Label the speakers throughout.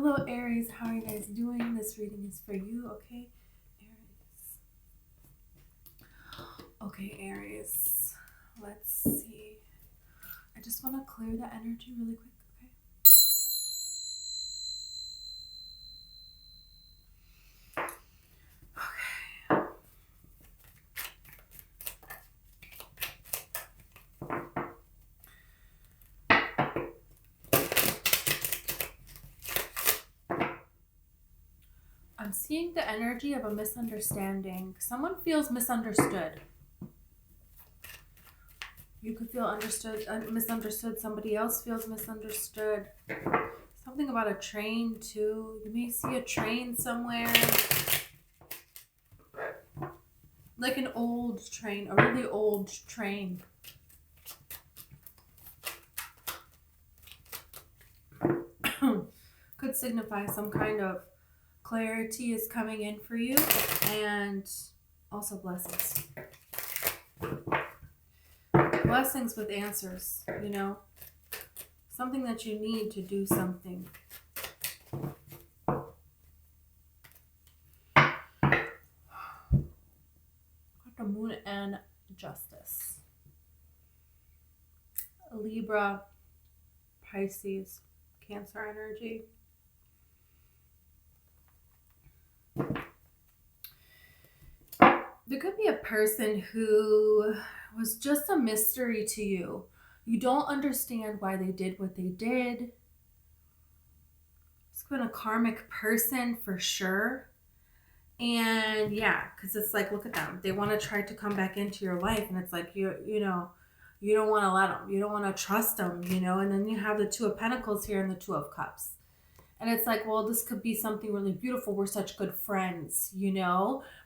Speaker 1: Hello, Aries. How are you guys doing? This reading is for you, okay? Aries. Okay, Aries. Let's see. I just want to clear the energy really quick, okay? Okay. I'm seeing the energy of a misunderstanding. Someone feels misunderstood. You could feel misunderstood. Somebody else feels misunderstood. Something about a train, too. You may see a train somewhere. Like an old train, a really old train. Could signify some kind of clarity is coming in for you, and also blessings. Blessings with answers, you know? Something that you need to do something. Got the Moon and Justice. Libra, Pisces, Cancer energy. There could be a person who was just a mystery to you. You don't understand why they did what they did. It's been a karmic person for sure. And yeah, because it's like, look at them. They want to try to come back into your life. And it's like, you don't want to let them. You don't want to trust them, And then you have the Two of Pentacles here and the Two of Cups. And it's like, well, this could be something really beautiful. We're such good friends,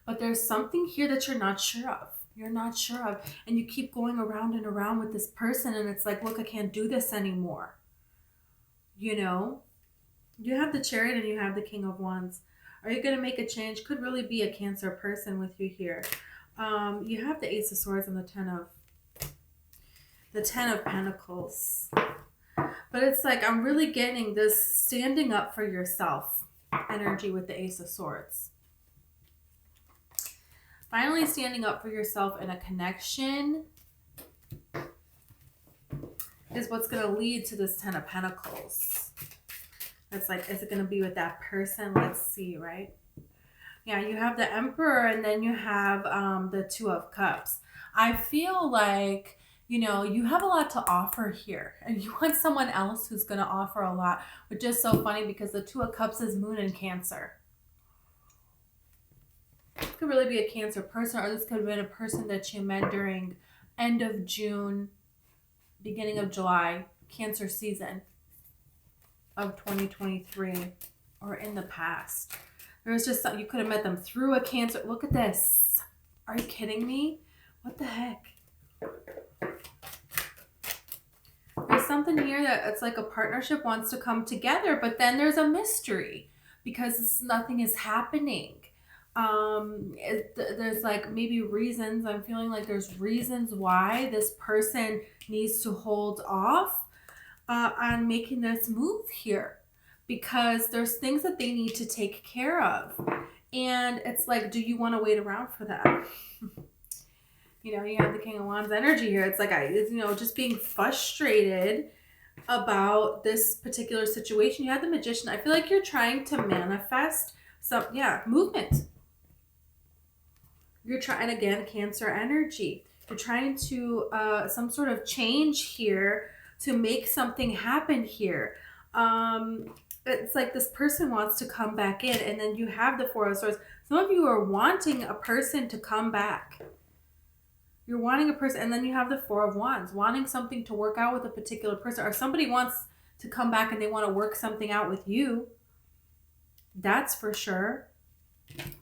Speaker 1: But there's something here that you're not sure of. You're not sure of. And you keep going around and around with this person. And it's like, look, I can't do this anymore. You have the Chariot and you have the King of Wands. Are you going to make a change? Could really be a Cancer person with you here. You have the Ace of Swords and the Ten of Pentacles. But it's like, I'm really getting this standing up for yourself energy with the Ace of Swords. Finally standing up for yourself in a connection is what's going to lead to this Ten of Pentacles. It's like, is it going to be with that person? Let's see, right? Yeah, you have the Emperor and then you have the Two of Cups. I feel like, you have a lot to offer here. And you want someone else who's going to offer a lot. Which is so funny because the Two of Cups is Moon and Cancer. This could really be a Cancer person, or this could have been a person that you met during end of June, beginning of July, Cancer season of 2023, or in the past. There was just something, you could have met them through a Cancer. Look at this. Are you kidding me? What the heck? There's something here that it's like a partnership wants to come together, but then there's a mystery because nothing is happening. There's like maybe reasons. I'm feeling like there's reasons why this person needs to hold off on making this move here, because there's things that they need to take care of. And it's like, do you want to wait around for that? You have the King of Wands energy here. It's like, just being frustrated about this particular situation. You have the Magician. I feel like you're trying to manifest movement. You're trying, again, Cancer energy. You're trying to, some sort of change here to make something happen here. It's like this person wants to come back in, and then you have the Four of Swords. Some of you are wanting a person to come back. You're wanting a person, and then you have the Four of Wands, wanting something to work out with a particular person, or somebody wants to come back and they want to work something out with you. That's for sure.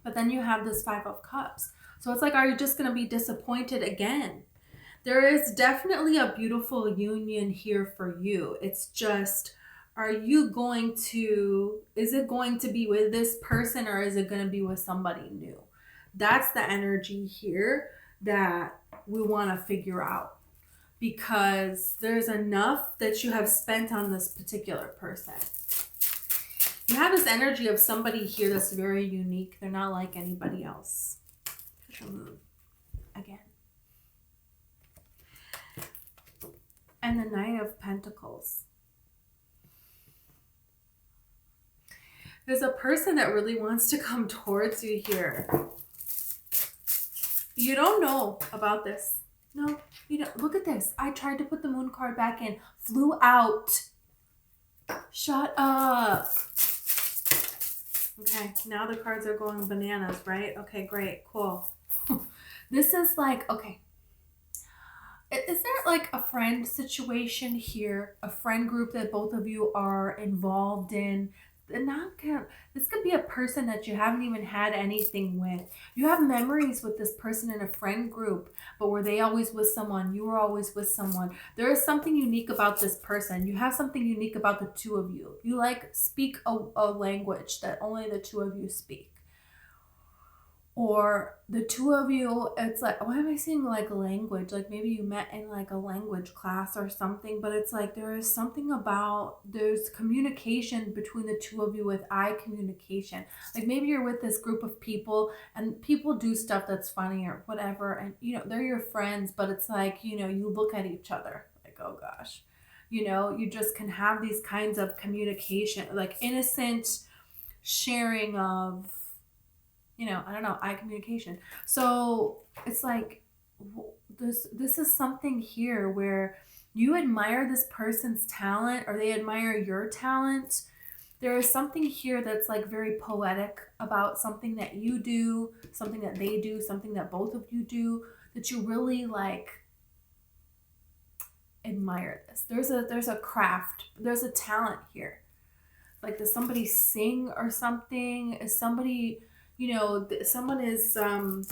Speaker 1: But then you have this Five of Cups. So it's like, are you just going to be disappointed again? There is definitely a beautiful union here for you. It's just, is it going to be with this person, or is it going to be with somebody new? That's the energy here that we want to figure out, because there's enough that you have spent on this particular person. You have this energy of somebody here that's very unique. They're not like anybody else. Again. And the Knight of Pentacles. There's a person that really wants to come towards you here. You don't know about this. No, you don't. Look at this. I tried to put the Moon card back in. Flew out. Shut up. Okay, now the cards are going bananas, right? Okay, great, cool. This is like, okay. Is there like a friend situation here? A friend group that both of you are involved in? This could be a person that you haven't even had anything with. You have memories with this person in a friend group, but were they always with someone? You were always with someone. There is something unique about this person. You have something unique about the two of you. You like speak a language that only the two of you speak. Or the two of you, it's like, why am I saying like language? Like maybe you met in like a language class or something, but it's like there is something about, there's communication between the two of you with eye communication. Like maybe you're with this group of people and people do stuff that's funny or whatever. And, you know, they're your friends, but it's like, you know, you look at each other like, oh gosh, you know, you just can have these kinds of communication, like innocent sharing of, you know, I don't know, eye communication. So it's like, this is something here where you admire this person's talent or they admire your talent. There is something here that's like very poetic about something that you do, something that they do, something that both of you do, that you really like admire this. There's a craft, there's a talent here. Like, does somebody sing or something? Is somebody, you know, someone is something.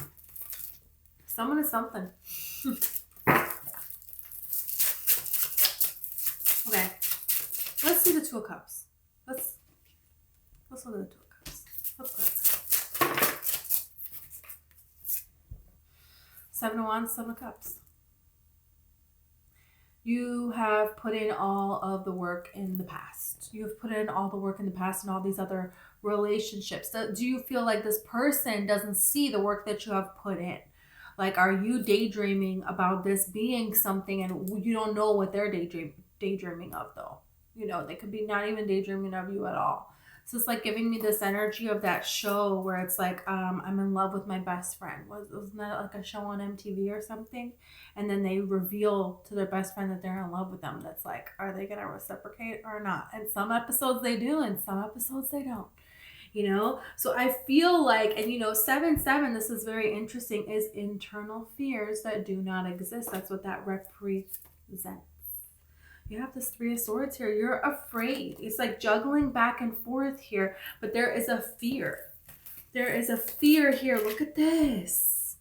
Speaker 1: Okay, let's see the Two of Cups. Let's look at the Two of Cups. Let's go. Seven of Wands, Seven of Cups. You have put in all of the work in the past. You have put in all the work in the past and all these other relationships. Do you feel like this person doesn't see the work that you have put in? Like, are you daydreaming about this being something and you don't know what they're daydreaming of though? You know, they could be not even daydreaming of you at all. So it's like giving me this energy of that show where it's like, I'm in love with my best friend. Wasn't that like a show on MTV or something? And then they reveal to their best friend that they're in love with them. That's like, are they going to reciprocate or not? And some episodes they do and some episodes they don't. You know, so I feel like, and you know, 7-7, this is very interesting, is internal fears that do not exist. That's what that represents. You have this Three of Swords here. You're afraid. It's like juggling back and forth here, but there is a fear. There is a fear here. Look at this.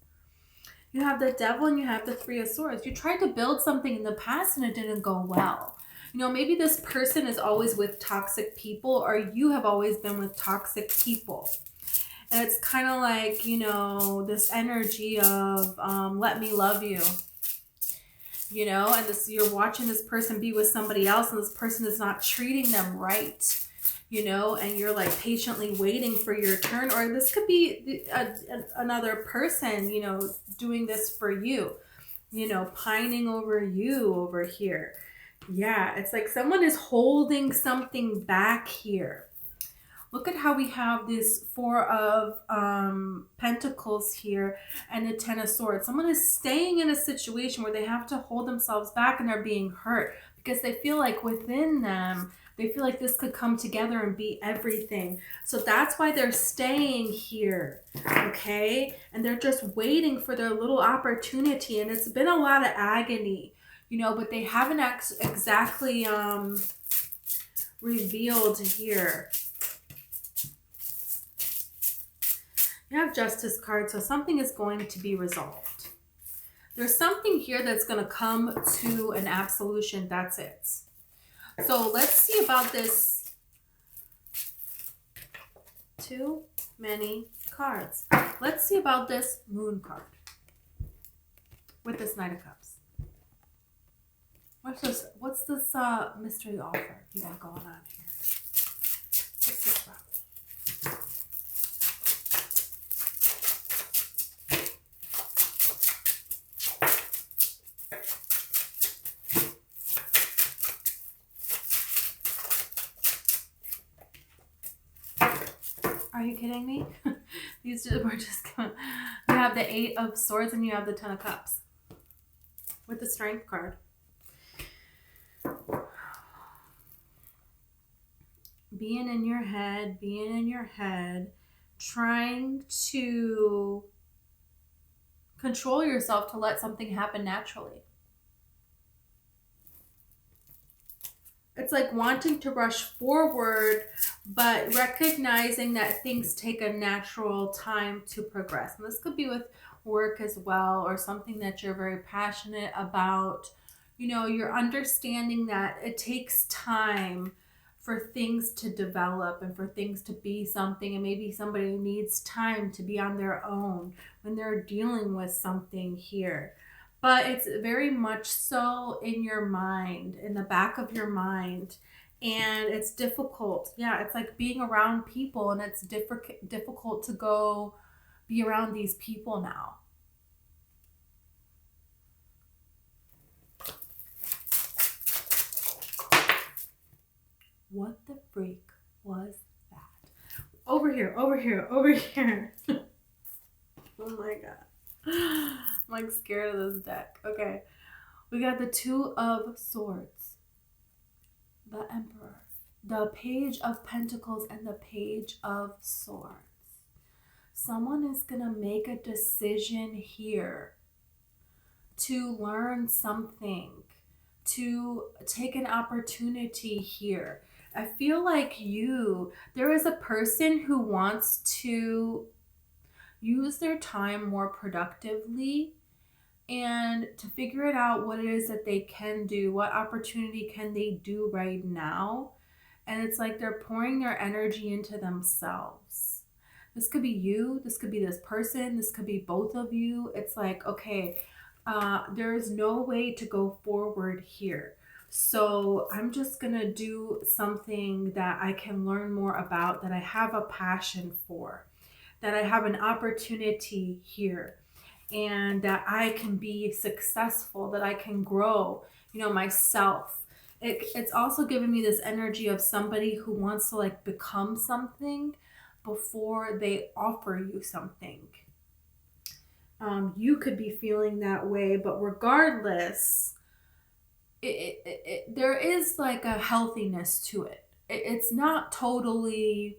Speaker 1: You have the Devil and you have the Three of Swords. You tried to build something in the past and it didn't go well. You know, maybe this person is always with toxic people or you have always been with toxic people. And it's kind of like, you know, this energy of let me love you. You know, and this, you're watching this person be with somebody else and this person is not treating them right. You know, and you're like patiently waiting for your turn. Or this could be another person, you know, doing this for you. You know, pining over you over here. Yeah, it's like someone is holding something back here. Look at how we have this Four of Pentacles here and the Ten of Swords. Someone is staying in a situation where they have to hold themselves back and they're being hurt because they feel like within them, they feel like this could come together and be everything. So that's why they're staying here, okay? And they're just waiting for their little opportunity. And it's been a lot of agony, you know, but they haven't exactly revealed here. You have Justice card, so something is going to be resolved. There's something here that's going to come to an absolution. That's it. So let's see about this. Too many cards. Let's see about this Moon card with this Knight of Cups. What's this mystery offer you got going on here? What's this about? Are you kidding me? These two were just going. You have the 8 of Swords and you have the 10 of Cups with the Strength card. Being in your head, trying to control yourself to let something happen naturally. It's like wanting to rush forward, but recognizing that things take a natural time to progress. And this could be with work as well, or something that you're very passionate about. You know, you're understanding that it takes time for things to develop and for things to be something. And maybe somebody needs time to be on their own when they're dealing with something here. But it's very much so in your mind, in the back of your mind. And it's difficult. Yeah, it's like being around people, and it's difficult to go be around these people now. What the freak was that? Over here, over here, over here. Oh my god. I'm like scared of this deck. Okay. We got the 2 of Swords, the Emperor, the Page of Pentacles, and the Page of Swords. Someone is going to make a decision here to learn something, to take an opportunity here. I feel like there is a person who wants to use their time more productively and to figure it out what it is that they can do, what opportunity can they do right now. And it's like they're pouring their energy into themselves. This could be you, this could be this person, this could be both of you. It's like, okay, there is no way to go forward here. So I'm just going to do something that I can learn more about, that I have a passion for, that I have an opportunity here, and that I can be successful, that I can grow, myself. It's also giving me this energy of somebody who wants to like become something before they offer you something. You could be feeling that way, but regardless, there is like a healthiness to it. It's not totally,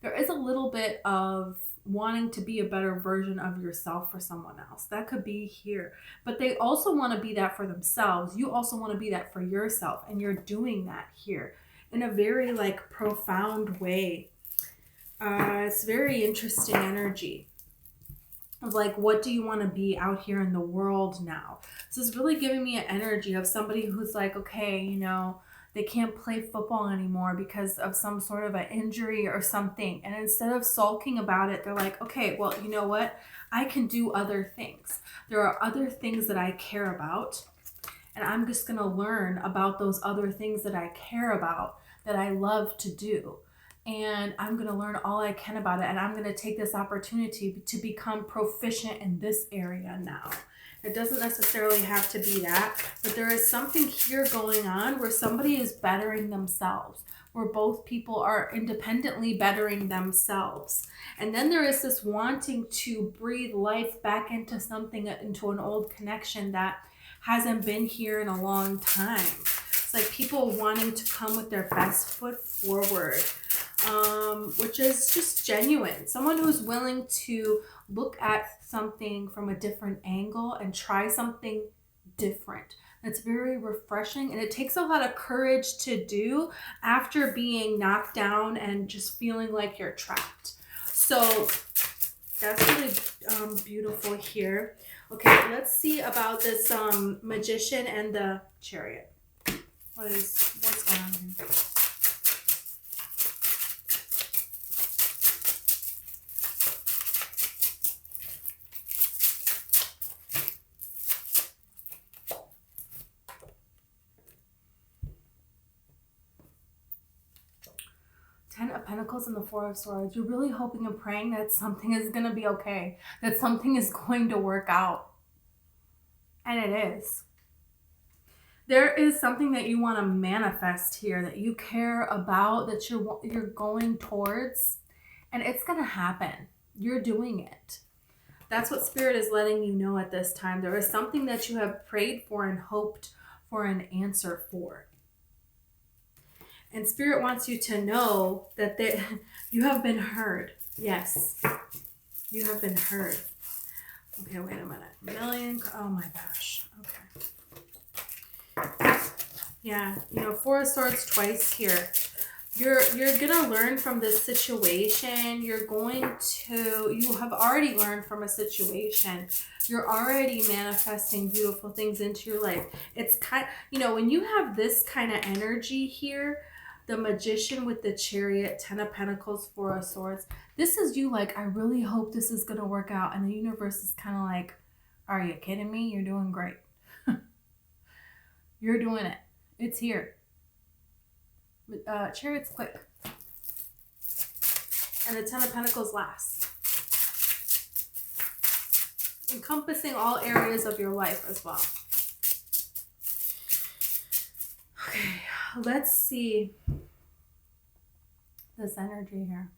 Speaker 1: there is a little bit of wanting to be a better version of yourself for someone else. That could be here, but they also want to be that for themselves. You also want to be that for yourself, and you're doing that here in a very like profound way. It's very interesting energy of like, what do you want to be out here in the world now? This is really giving me an energy of somebody who's like, okay, they can't play football anymore because of some sort of an injury or something. And instead of sulking about it, they're like, okay, well, you know what? I can do other things. There are other things that I care about. And I'm just going to learn about those other things that I care about, that I love to do. And I'm going to learn all I can about it. And I'm going to take this opportunity to become proficient in this area now. It doesn't necessarily have to be that, but there is something here going on where somebody is bettering themselves, where both people are independently bettering themselves. And then there is this wanting to breathe life back into something, into an old connection that hasn't been here in a long time. It's like people wanting to come with their best foot forward, which is just genuine. Someone who's willing to look at something from a different angle and try something different. It's very refreshing, and it takes a lot of courage to do after being knocked down and just feeling like you're trapped. So that's really beautiful here. Okay, let's see about this Magician and the Chariot. What's going on here? Ten of Pentacles and the Four of Swords. You're really hoping and praying that something is going to be okay, that something is going to work out. And it is. There is something that you want to manifest here, that you care about, that you're going towards. And it's going to happen. You're doing it. That's what Spirit is letting you know at this time. There is something that you have prayed for and hoped for an answer for. And Spirit wants you to know that you have been heard. Yes, you have been heard. Okay, wait a minute. Oh my gosh. Okay. Yeah, you know, Four of Swords twice here. You're gonna learn from this situation. You have already learned from a situation. You're already manifesting beautiful things into your life. It's you know, when you have this kind of energy here, the Magician with the Chariot, 10 of Pentacles, 4 of Swords, this is you like, I really hope this is gonna work out. And the universe is kind of like, are you kidding me? You're doing great. You're doing it. It's here. Chariot's quick. And the 10 of Pentacles last. Encompassing all areas of your life as well. Okay, let's see this energy here.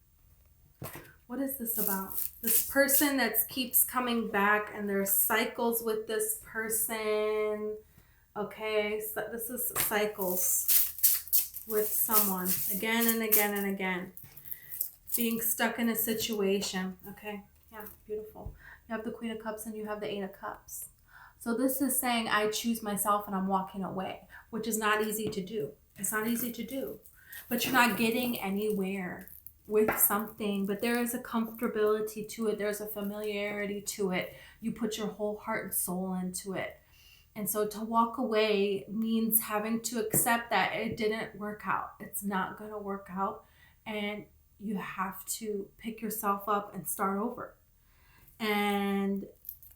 Speaker 1: What is this about? This person that keeps coming back, and there's cycles with this person. Okay, so this is cycles with someone again and again and again. Being stuck in a situation. Okay, yeah, beautiful. You have the Queen of Cups and you have the Eight of Cups. So this is saying I choose myself and I'm walking away, which is not easy to do. It's not easy to do. But you're not getting anywhere with something. But there is a comfortability to it. There's a familiarity to it. You put your whole heart and soul into it. And so to walk away means having to accept that it didn't work out. It's not going to work out. And you have to pick yourself up and start over. And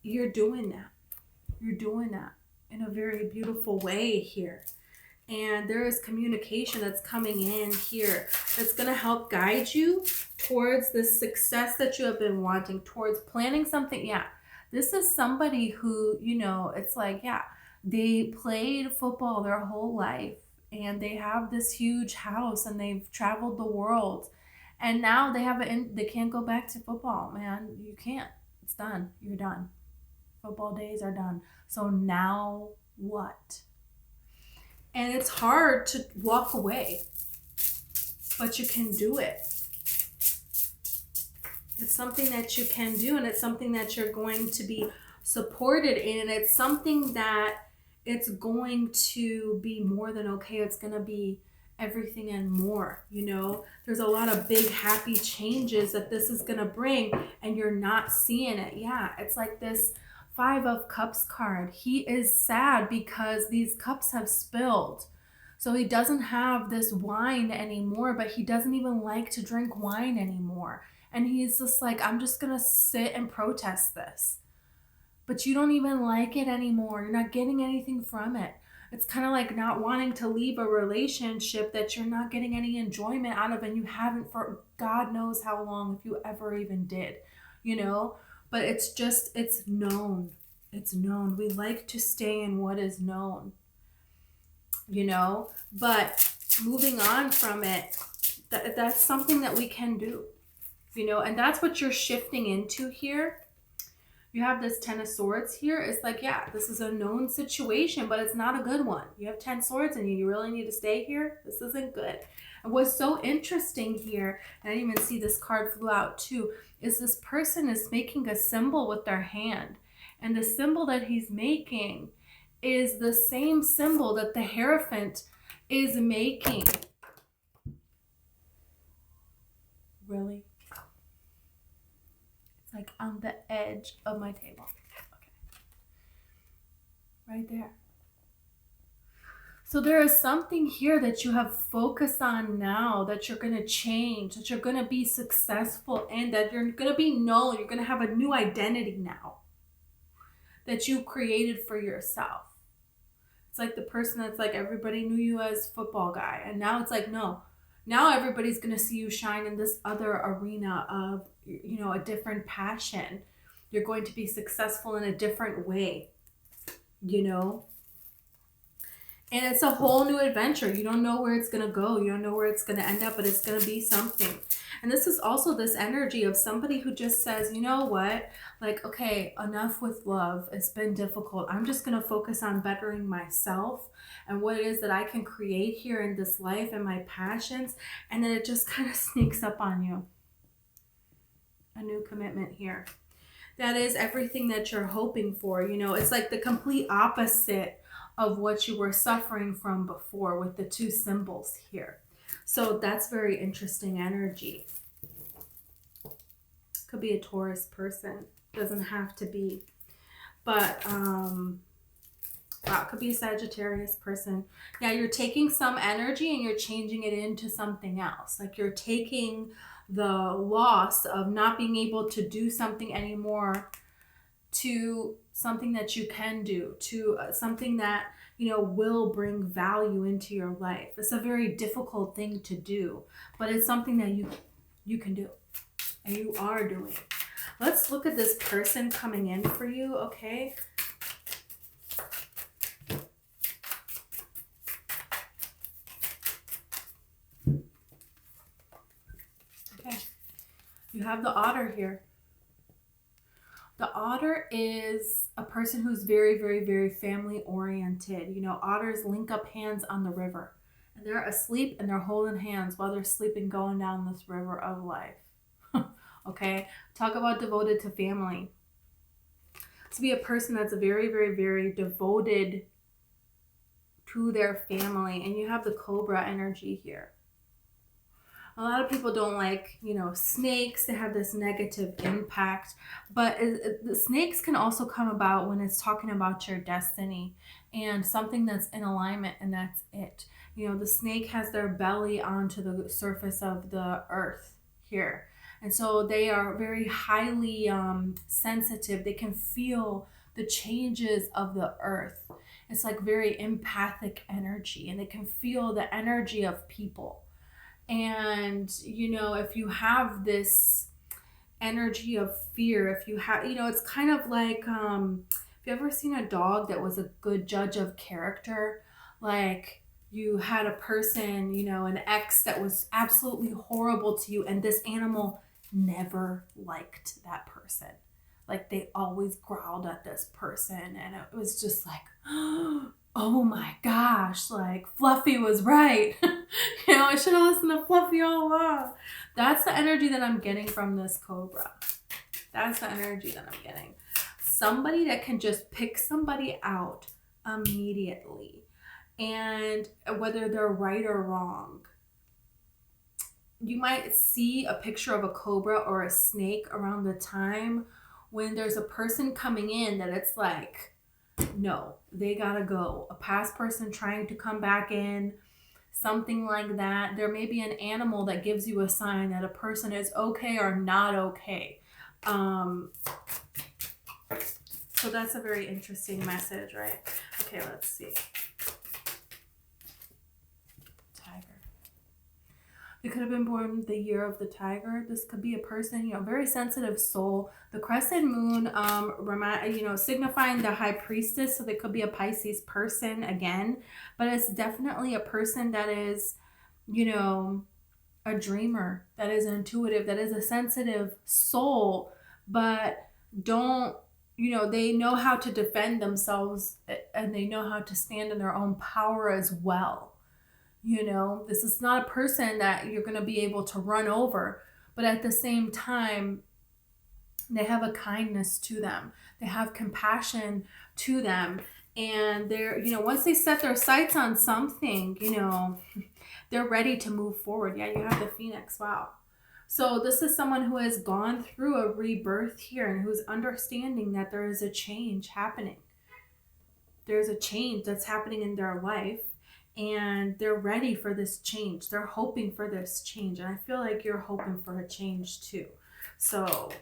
Speaker 1: you're doing that. You're doing that in a very beautiful way here. And there is communication that's coming in here that's going to help guide you towards the success that you have been wanting, towards planning something. Yeah. This is somebody who, you know, it's like, yeah, they played football their whole life and they have this huge house and they've traveled the world. And now they can't go back to football, man. You can't. It's done. You're done. Football days are done. So now what? And it's hard to walk away, but you can do it. It's something that you can do, and it's something that you're going to be supported in, and it's something that it's going to be more than okay. It's going to be everything and more, you know. There's a lot of big happy changes that this is going to bring, and you're not seeing it. Yeah, it's like this Five of Cups card. He is sad because these cups have spilled. So he doesn't have this wine anymore, but he doesn't even like to drink wine anymore. And he's just like, I'm just going to sit and protest this. But you don't even like it anymore. You're not getting anything from it. It's kind of like not wanting to leave a relationship that you're not getting any enjoyment out of, and you haven't for God knows how long, if you ever even did, you know? But it's just, it's known. It's known. We like to stay in what is known, you know? But moving on from it, that's something that we can do, you know? And that's what you're shifting into here. You have this 10 of Swords here. It's like, yeah, this is a known situation, but it's not a good one. You have 10 swords and you really need to stay here. This isn't good. And what's so interesting here, and I didn't even see this card flew out too, is this person is making a symbol with their hand. And the symbol that he's making is the same symbol that the Hierophant is making. Really? It's like on the edge of my table. Okay. Right there. So there is something here that you have focused on now that you're going to change, that you're going to be successful in, that you're going to be known. You're going to have a new identity now that you created for yourself. It's like the person that's like, everybody knew you as football guy. And now it's like, no, now everybody's going to see you shine in this other arena of, you know, a different passion. You're going to be successful in a different way, you know. And it's a whole new adventure. You don't know where it's going to go. You don't know where it's going to end up, but it's going to be something. And this is also this energy of somebody who just says, you know what, like, okay, enough with love. It's been difficult. I'm just going to focus on bettering myself and what it is that I can create here in this life and my passions. And then it just kind of sneaks up on you. A new commitment here. That is everything that you're hoping for. You know, it's like the complete opposite of what you were suffering from before with the two symbols here. So that's very interesting energy. Could be a Taurus person. Doesn't have to be. But, wow, it could be a Sagittarius person. Yeah, you're taking some energy and you're changing it into something else. Like you're taking the loss of not being able to do something anymore to something that you can do, to something that, you know, will bring value into your life. It's a very difficult thing to do, but it's something that you can do and you are doing. Let's look at this person coming in for you, okay? Okay. You have the Otter here. The Otter is a person who's very, very, very family oriented. You know, otters link up hands on the river. And they're asleep and they're holding hands while they're sleeping going down this river of life. Okay? Talk about devoted to family. To be a person that's very, very, very devoted to their family. And you have the Cobra energy here. A lot of people don't like, you know, snakes. They have this negative impact. But the snakes can also come about when it's talking about your destiny and something that's in alignment, and that's it. You know, the snake has their belly onto the surface of the earth here. And so they are very highly sensitive. They can feel the changes of the earth. It's like very empathic energy, and they can feel the energy of people. And, you know, if you have this energy of fear, if you have, you know, it's kind of like, have you ever seen a dog that was a good judge of character? Like you had a person, you know, an ex that was absolutely horrible to you, and this animal never liked that person. Like they always growled at this person, and it was just like, oh my gosh, like Fluffy was right. You know, I should have listened to Fluffy all along. That's the energy that I'm getting from this Cobra. That's the energy that I'm getting. Somebody that can just pick somebody out immediately. And whether they're right or wrong. You might see a picture of a cobra or a snake around the time when there's a person coming in that it's like, no, they gotta go. A past person trying to come back in, something like that. There may be an animal that gives you a sign that a person is okay or not okay. So that's a very interesting message, right? Okay, let's see. You could have been born the year of the tiger. This could be a person, you know, very sensitive soul. The crescent moon, you know, signifying the high priestess. So they could be a Pisces person again, but it's definitely a person that is, you know, a dreamer, that is intuitive, that is a sensitive soul, but don't, you know, they know how to defend themselves and they know how to stand in their own power as well. You know, this is not a person that you're going to be able to run over, but at the same time, they have a kindness to them. They have compassion to them. And they're, you know, once they set their sights on something, you know, they're ready to move forward. Yeah, you have the Phoenix. Wow. So this is someone who has gone through a rebirth here and who's understanding that there is a change happening. There's a change that's happening in their life. And they're ready for this change. They're hoping for this change. And I feel like you're hoping for a change too. So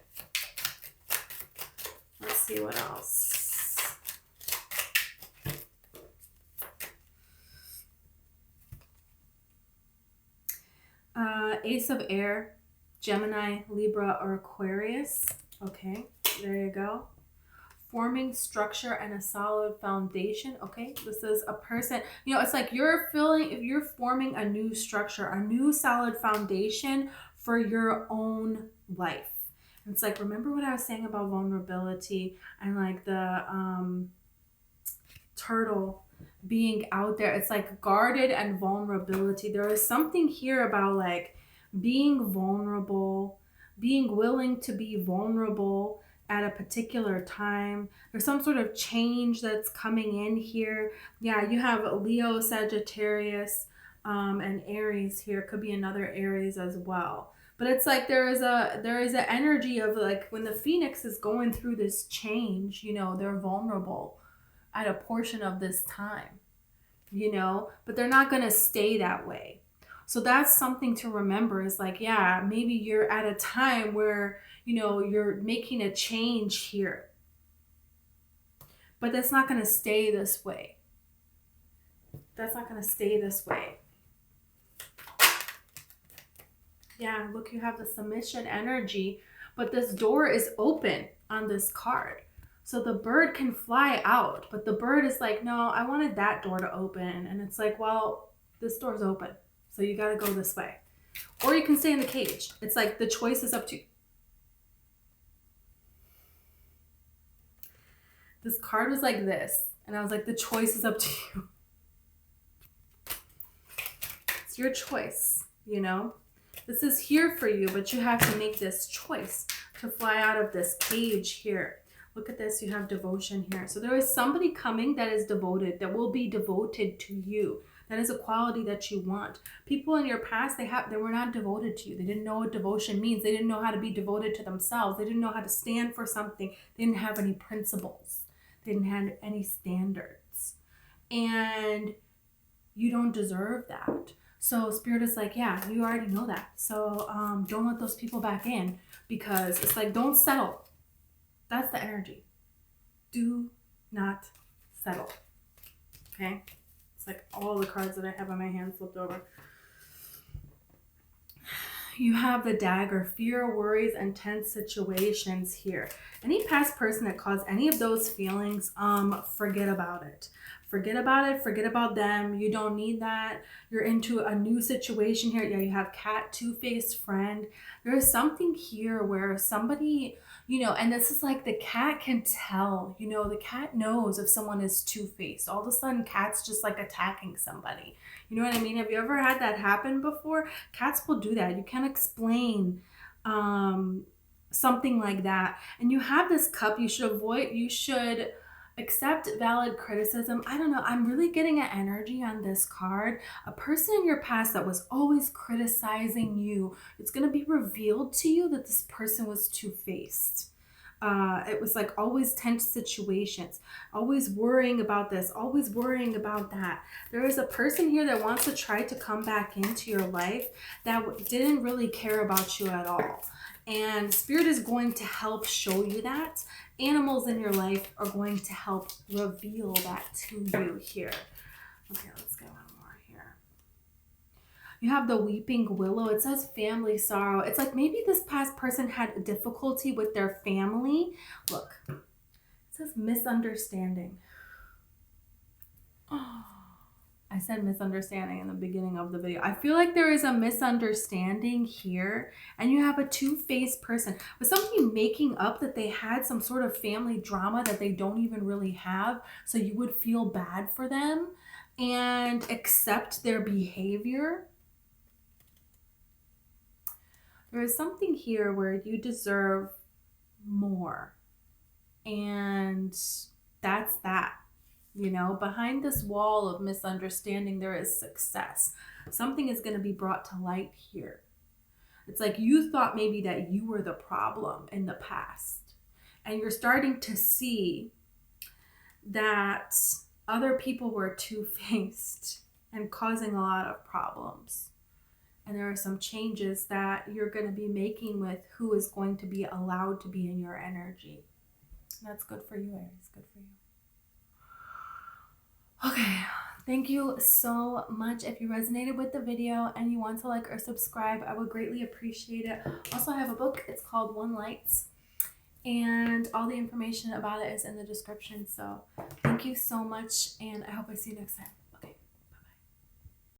Speaker 1: let's see what else. Ace of Air, Gemini, Libra, or Aquarius. Okay, there you go. forming structure and a solid foundation. Okay, this is a person, you know, it's like you're feeling, if you're forming a new structure, a new solid foundation for your own life. And it's like, remember what I was saying about vulnerability and like the turtle being out there. It's like guarded and vulnerability. There is something here about like being vulnerable, being willing to be vulnerable at a particular time. There's some sort of change that's coming in here. Yeah, you have Leo, Sagittarius, and Aries here. Could be another Aries as well. But it's like there is an energy of like when the Phoenix is going through this change, you know, they're vulnerable at a portion of this time, you know, but they're not going to stay that way. So that's something to remember is like, yeah, maybe you're at a time where, you know, you're making a change here, but that's not going to stay this way. That's not going to stay this way. Yeah, look, you have the submission energy, but this door is open on this card. So the bird can fly out, but the bird is like, no, I wanted that door to open. And it's like, well, this door's open, so you got to go this way. Or you can stay in the cage. It's like the choice is up to you. This card was like this, and I was like, the choice is up to you. It's your choice, you know? This is here for you, but you have to make this choice to fly out of this cage here. Look at this, you have devotion here. So there is somebody coming that is devoted, that will be devoted to you. That is a quality that you want. People in your past, they were not devoted to you. They didn't know what devotion means. They didn't know how to be devoted to themselves. They didn't know how to stand for something. They didn't have any principles. They didn't have any standards. And you don't deserve that. So Spirit is like, yeah, you already know that. So don't let those people back in, because it's like, don't settle. That's the energy. Do not settle. Okay? It's like all the cards that I have on my hand flipped over. You have the dagger, fear, worries, and tense situations here. Any past person that caused any of those feelings, forget about it. Forget about it. Forget about them. You don't need that. You're into a new situation here. Yeah, you have cat, two-faced friend. There is something here where somebody, you know, and this is like the cat can tell, you know, the cat knows if someone is two-faced. All of a sudden, cat's just like attacking somebody. You know what I mean? Have you ever had that happen before? Cats will do that. You can't explain something like that. And you have this cup. You should accept valid criticism. I don't know. I'm really getting an energy on this card. A person in your past that was always criticizing you. It's going to be revealed to you that this person was two-faced. It was like always tense situations, always worrying about this, always worrying about that. There is a person here that wants to try to come back into your life that didn't really care about you at all. And Spirit is going to help show you that. Animals in your life are going to help reveal that to you here. Okay, let's get one more here. You have the weeping willow. It says family sorrow. It's like maybe this past person had difficulty with their family. Look, it says misunderstanding. Oh, I said misunderstanding in the beginning of the video. I feel like there is a misunderstanding here, and you have a two-faced person with somebody making up that they had some sort of family drama that they don't even really have, so you would feel bad for them and accept their behavior. There is something here where you deserve more, and that's that. You know, behind this wall of misunderstanding, there is success. Something is going to be brought to light here. It's like you thought maybe that you were the problem in the past, and you're starting to see that other people were two-faced and causing a lot of problems. And there are some changes that you're going to be making with who is going to be allowed to be in your energy. That's good for you, Aries. Good for you. Okay, thank you so much. If you resonated with the video and you want to like or subscribe, I would greatly appreciate it. Also, I have a book. It's called One Lights. And all the information about it is in the description. So thank you so much, and I hope I see you next time.